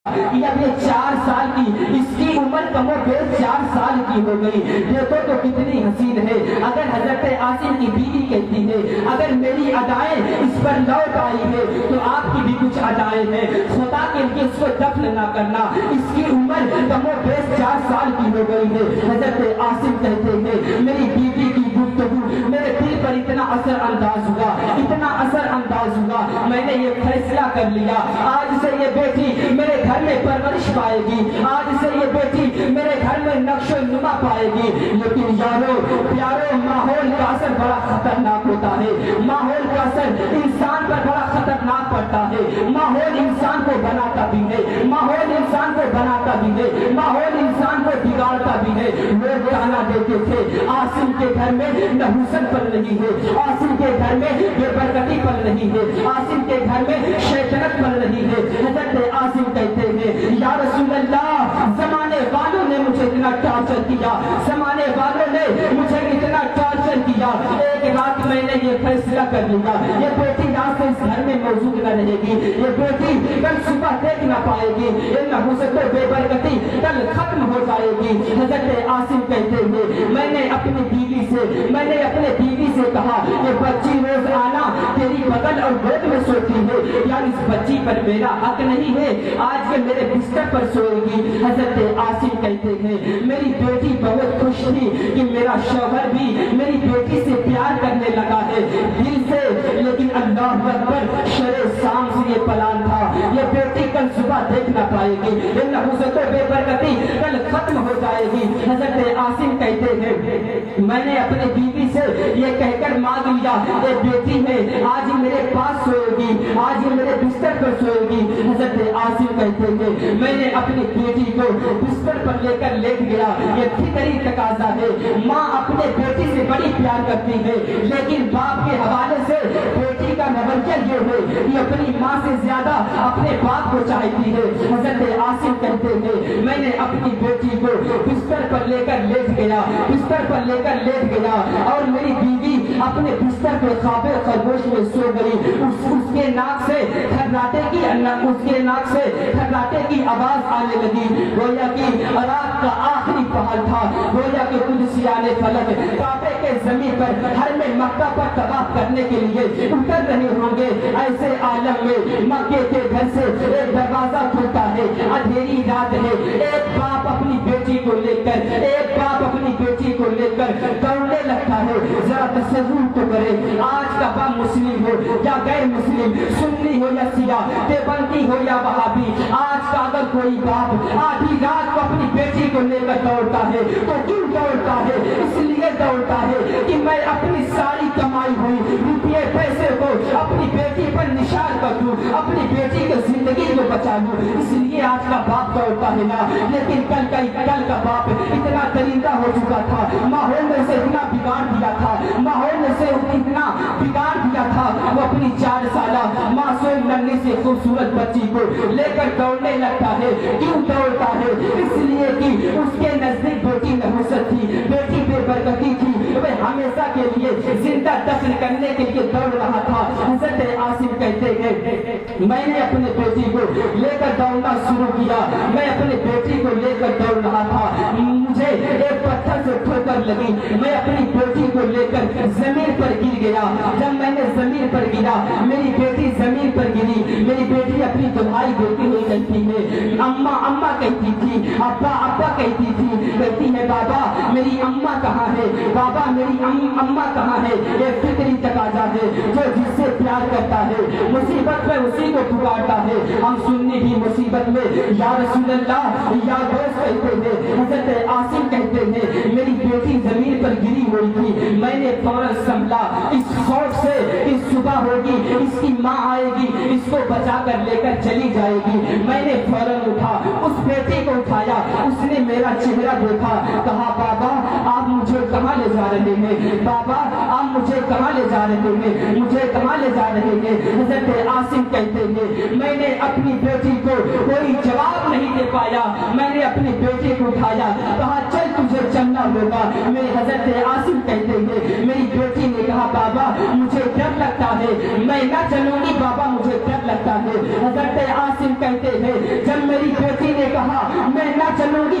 کہ اب یہ 4 سال کی اس کی عمر کم و بیش 4 سال کی ہو گئی، دیکھو تو کتنی حسین ہے۔ اگر حضرت عاصم کی بیوی کہتی ہے اگر میری ادائیں اس پر لوٹ آئی ہے تو آپ کی بھی کچھ ادائیں ہیں، خدا کے لیے اس کو دفن نہ کرنا، اس کی عمر کم و بیش 4 سال کی ہو گئی ہے۔ حضرت عاصم کہتے ہیں میری بیوی کی گفتگو میرے دل پر اتنا اثر انداز ہوا، اتنا اثر انداز ہوا، میں نے یہ فیصلہ کر لیا آج سے یہ بیٹی میرے گھر میں پرورش پائے گی، آج سے یہ بیٹی میرے گھر میں نقش و نما پائے گی۔ لیکن یارو پیارو ماحول کا اثر بڑا خطرناک ہوتا ہے، ماحول کا اثر انسان پر بڑا خطرناک پڑتا ہے، ماحول انسان کو بناتا بھی ہے، ماحول انسان کو بناتا بھی ہے، ماحول انسان کو بگاڑتا بھی ہے۔ لوگ کہنا دیتے تھے عاصم کے گھر میں نحوست پل رہی ہے، عاصم کے گھر میں بے برکتی پل رہی ہے، عاصم کے گھر میں شیطنت پل رہی ہے۔ حضرت عاصم کہتے ہیں یا رسول اللہ زمانے والوں نے مجھے اتنا ٹارچر کیا، زمانے والوں نے مجھے اتنا ٹارچر کیا، ایک رات میں نے یہ فیصلہ کر لیا یہ بیٹی رات سے اس گھر میں موجود نہ رہے گی، یہ بیٹی کل صبح دیکھ نہ پائے گی، یہ نحوست و بے برکتی کل ختم ہو جائے گی۔ حضرت عاصم کہتے ہیں میں نے اپنی بیوی سے کہا یہ بچی روز آنا تیری بغل اور گود میں سوتی ہے، یار اس بچی پر میرا حق نہیں ہے آج کے میرے بستر پر سوئے گی۔ حضرت عاصم کہتے ہیں میری بیٹی بہت خوش تھی کہ میرا شوہر بھی میری بیٹی سے پیار کرنے لگا ہے دل سے، لیکن اللہ اکبر شرع شام سے یہ پلان تھا یہ بیٹی کل صبح دیکھ نہ پائے گی، یہ نحوست و بے برکتی کل ختم ہو جائے گی۔ حضرت عاصم کہتے ہیں میں نے اپنے بیوی سے یہ کہہ کر مانگ لیا یہ بیٹی ہے آج میرے پاس سوئے گی، آج میرے بستر پر سوئے گی۔ حضرت عاصم کہتے ہیں میں نے اپنی بیٹی کو بستر پر لے کر لیٹ گیا، یہ فطری تقاضا ہے، ماں اپنے بیٹی سے بڑی پیار کرتی ہے لیکن باپ کے حوالے سے بیٹی کا نظریہ یہ ہے کہ اپنی ماں سے زیادہ اپنے باپ کو چاہتی ہے۔ حضرت عاصم کہتے ہیں میں نے اپنی بیٹی کو بستر پر لے کر لیٹ گیا، بستر پر لے کر لیٹ گیا اور میری بیوی اپنے بستر کے خواب خرگوش میں سو گئی، اس کے ناک سے تھراتے کی آواز آنے لگی، گویا کہ رات کا آخری پہر تھا، گویا کہ قدسیان فلک کعبے کے زمین پر ہر میں مکہ پر طواف کرنے کے لیے اتر رہے ہوں گے۔ ایسے عالم میں مکے کے گھر سے ایک دروازہ کھلتا ہے، اندھیری رات ہے، ایک باپ اپنی بیٹی کو لے کر دوڑنے لگتا ہے۔ ذرا تصور تو کرے آج کا باپ مسلم ہو یا غیر مسلم، سنی ہو یا سیاہ، دیوبندی ہو یا وہابی، آج کا اگر کوئی باپ آدھی رات کو اپنی بیٹی کو لے کر دوڑتا ہے تو کیوں دوڑتا ہے؟ اس لیے دوڑتا ہے کہ میں اپنی ساری کمائی ہوئی روپیے پیسے کو اپنی بیٹی پر نثار کر دوں، اپنی بیٹی کی زندگی کو بچا لوں، اس لیے آج کا باپ دوڑتا ہے نا۔ لیکن کل کا باپ اتنا درندہ ہو چکا تھا، ماحول میں سے اتنا بگاڑ دیا تھا، وہ اپنی 4 سالہ معصوم ننھی سے خوبصورت بچی کو لے کر دوڑنے لگتا ہے۔ کیوں دوڑتا ہے؟ اس لیے کہ اس کے نزدیک بیٹی نحوست تھی، بیٹی بے برکتی تھی، وہ ہمیشہ کے لیے زندہ دفن کرنے کے لیے دوڑ رہا تھا۔ حضرت عاصم کہتے ہیں میں نے اپنے بیٹی کو لے کر دوڑنا شروع کیا، میں اپنے بیٹی کو لے کر دوڑ رہا تھا، مجھے ایک پتھر سے ٹھوکر لگی، میں اپنی بیٹی کو لے کر زمین پر گر گیا۔ جب میں نے زمین پر گرا میری بیٹی زمین پر گری، میری بیٹی اپنی دعائی دیتی ہوئی کہتی ہے اماں اماں کہتی تھی، ابا ابا کہتی تھی، کہتی ہے بابا میری اماں کہاں ہے، بابا میری اماں کہاں ہے۔ یہ فطری تقاضا ہے، جو جس سے پیار کرتا ہے مصیبت میں اسی کو پکارتا ہے۔ ہم سنی بھی مصیبت میں یا رسول اللہ یا دوست کہتے ہیں۔ حضرت عاصم کہتے ہیں میری بیٹی زمین پر گری ہوئی تھی، میں نے فوراً سنبھلا اس خوف سے کہ صبح ہوگی اس کی ماں آئے گی اس کو بچا کر لے کر چلی جائے گی۔ میں نے فوراً اٹھا اس بیٹی کو اٹھایا، اس نے میرا چہرہ دیکھا، کہا بابا آپ مجھے کہاں لے جا رہے ہیں، بابا آپ مجھے کہاں لے جا رہے ہیں، مجھے کہاں لے جا رہے ہیں۔ حضرت عاصم کہتے ہیں میں نے اپنی بیٹی کو کوئی جواب نہیں دے پایا، میں نے اپنی بیٹی کو اٹھایا، کہا چل تجھے چلنا ہوگا۔ میرے حضرت عاصم کہتے ہیں میری بیٹی نے کہا بابا مجھے ڈر لگتا ہے، میں نہ چلوں گی بابا مجھے ڈر لگتا ہے۔ حضرت عاصم کہتے ہیں جب میری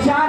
4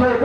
2